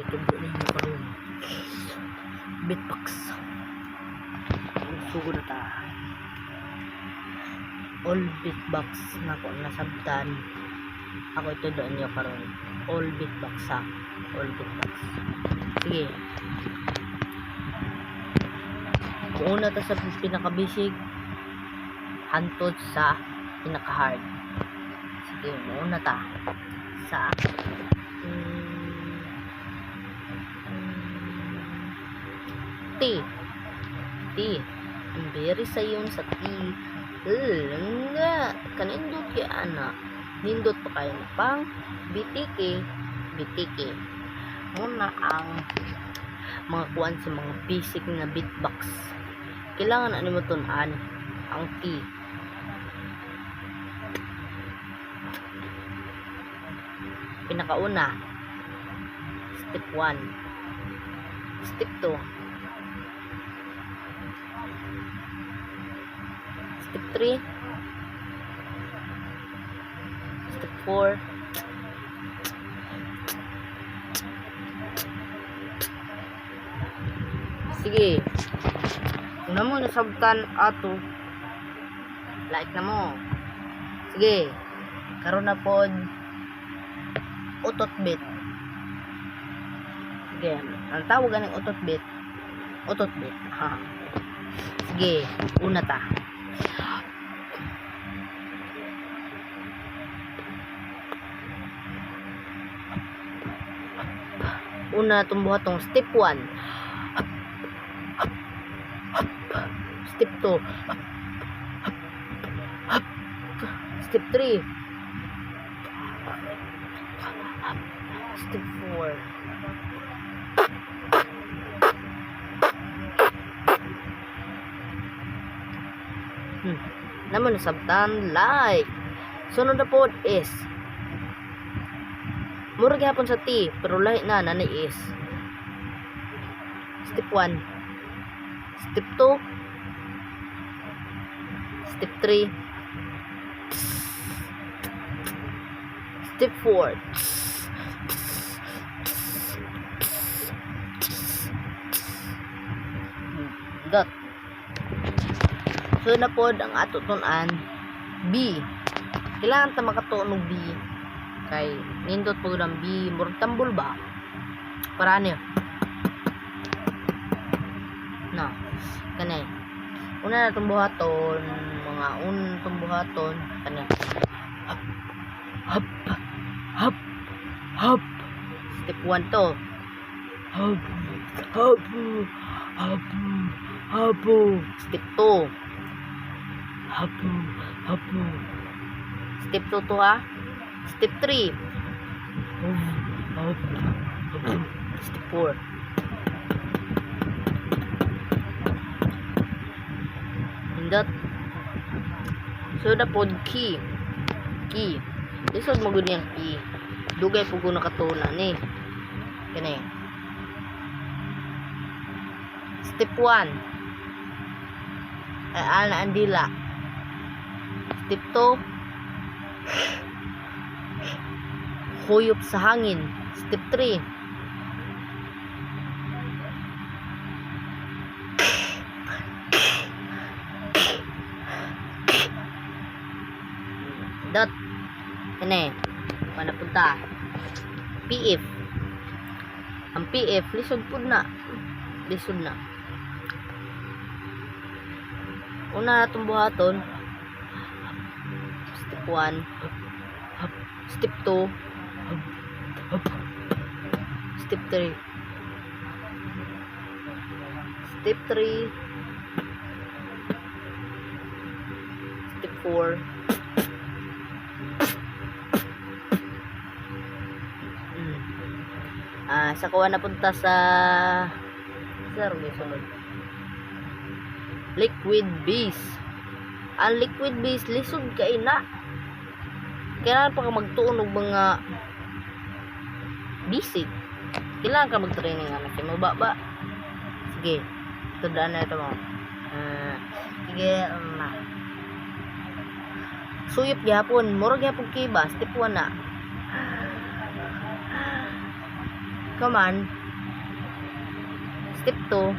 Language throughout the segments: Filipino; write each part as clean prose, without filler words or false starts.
Itubo ninyo karon. Beatbox. Sugo na ta. All beatbox na ko nasabtan. Ako ito doon nyo karon. All beatbox ha. All beatbox. Sige. Kung una ta sa pinaka-basic, hantod sa pinaka-hard. Sige, una ta sa T. Very sayon sa T. Nga kanindot kay ana. Nindot pa kayo pang bitiki. Muna ang mga kuan sa mga basic na beatbox. Kailangan ano mo tunan ang T. Pinakauna, step 1, step 2, step 3, step 4, sige. Una mo nasabtan ato. Like na mo. Sige. Karon na pod utot beat. Sige. Ang tawag ng utot beat. Ha. Sige. Una ta. Una tumbuhatong step 1. Step 2. Step 3. Step 4. Naman nasabtan like. Sunod na pod is mura gyapon sa T pero lahi na nani is step 1, step 2, step 3, step 4. Dot. So na pod ang ato tunan B. Kailangan ta makatuon og B kay nindot po ng B murag tambol ba para ano no kani una na tumbuhaton mga tumbuhaton kani hop step 1 to hop step 2 step 2 to ha. Step 3. Step 4. Hindot. So na pod key. Isod mo gud yang key. Dugay po ko nakatunan ni. Kani. Step 1. Ay ana andila. Step 2. Huyop sa hangin. Step 3. Dot. Kani. Pana punta. PF. Ang PF lisod pud na. Una natong buhaton. Step 1. Step 2. Step 3. Step 3. Step 4. Sa kuha na punta sa sunod. Liquid bass. Ang liquid bass lisod kay na. Kailangan pa ka magtuon og mga basic. Kailangan ka mag-training na kasi mababa. Sige. Tudaan na ito mo. Sige. Suyop gyapon. Mura gyapon kiba. Step 1 na. Come on. Step 2.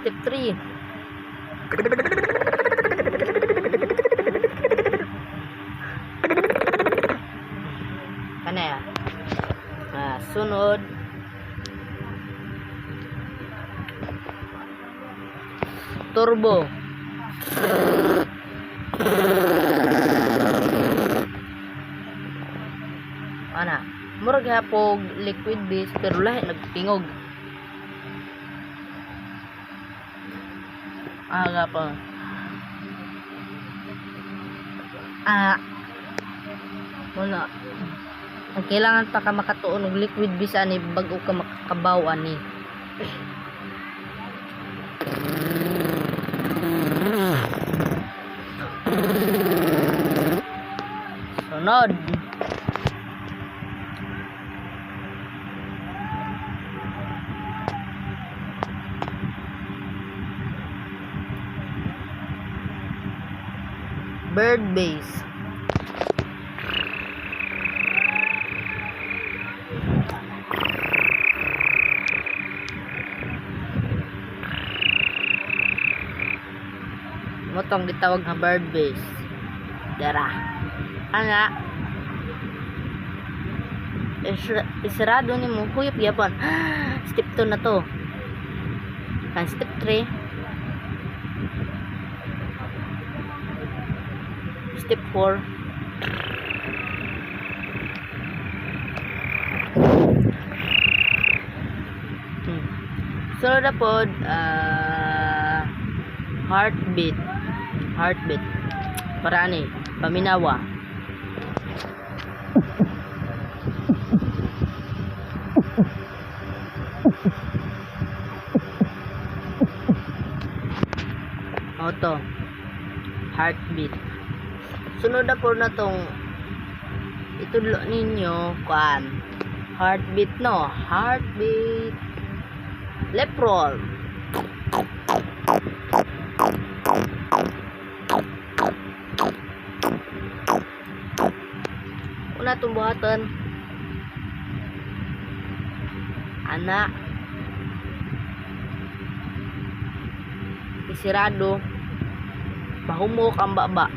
Step 3. Kana ya. Sunod. Turbo. Ana, murag hapog liquid base pero lahi nagtingog. Aga pa. Wala. Ang kailangan pa ka makatuon og liquid base ani bago ka makakabaw ani. Sunod. Bird base. Motong gitawag nga bird base. Dara. Ana. Isarado ni mo kuyop yapon. Step 2 na to. Kan step 3. Step 4. Sunod na pod heartbeat. Para ani paminawa. Auto heartbeat. Sunod na po na tong itulo ninyo kuan heartbeat no, heartbeat. Left roll. Una itong buhatan. Ana. Isirado. Mahumok ang baba.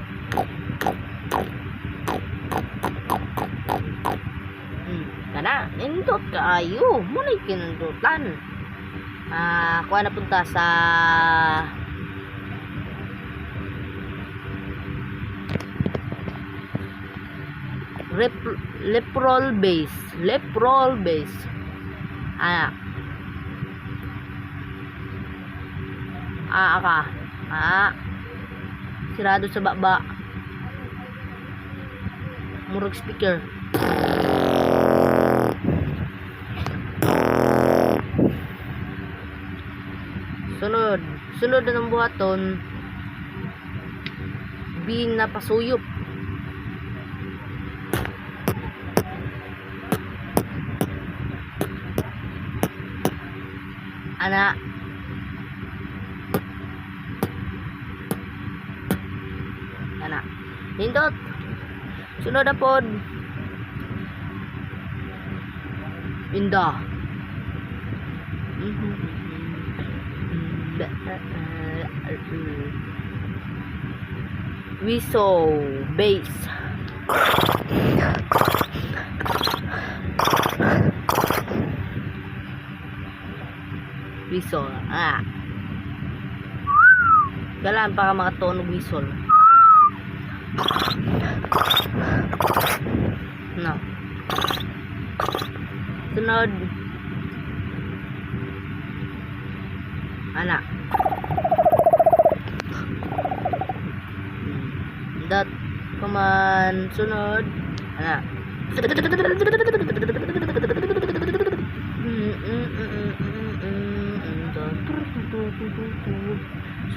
Kana, nindot kaayo. Muna'y kinundutan. Kuha na punta sa left roll base. Sirado sa baba. Murag speaker. Sunod na ng buhaton. Binapasuyop. Ana. Nindot. Sunod na pod. Indah. Whistle bass. Whistle. Kailangan pa ka makatunog whistle. No. Sunod. Anak. Dat. Kuman. Sunod. Anak.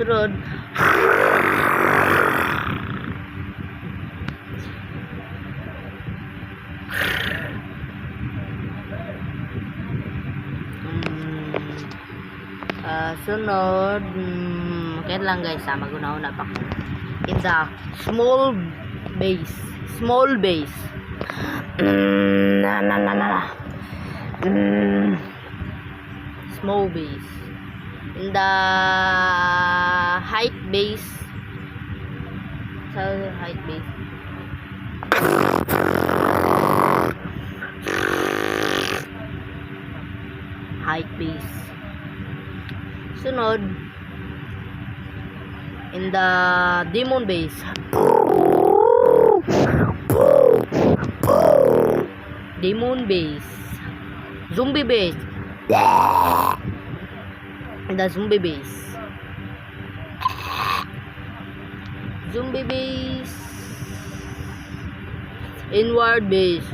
Sunod. Sunod, Wait lang guys, maguna-una pa ko. In the small base. Small base. Small base. In the height base. Sa height base. Height base. Sunod, in the demon base. Demon base. Zombie base. In the zombie base. Zombie base. Inward base.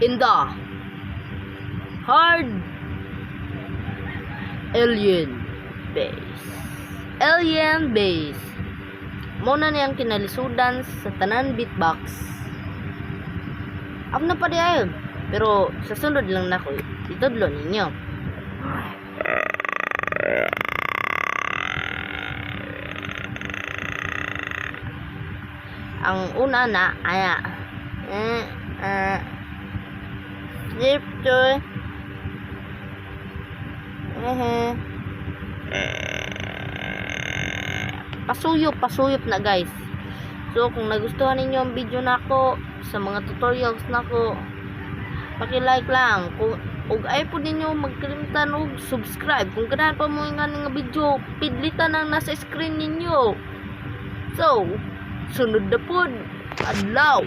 In the hard alien base. Alien base. Muna niyang kinalisudan sa tanan beatbox. Am na pa di ayon. Pero sa sunod lang na ko itudlo ninyo. Ang una na aya zip to pasuyop na guys. So kung nagustuhan ninyo ang video nako sa mga tutorials nako, paki-like lang. Kung ay po ninyo magkalimtan og subscribe kung ganahan pa mo nga nga video, pidlitan ang nasa screen ninyo. So sunod na pod adlaw.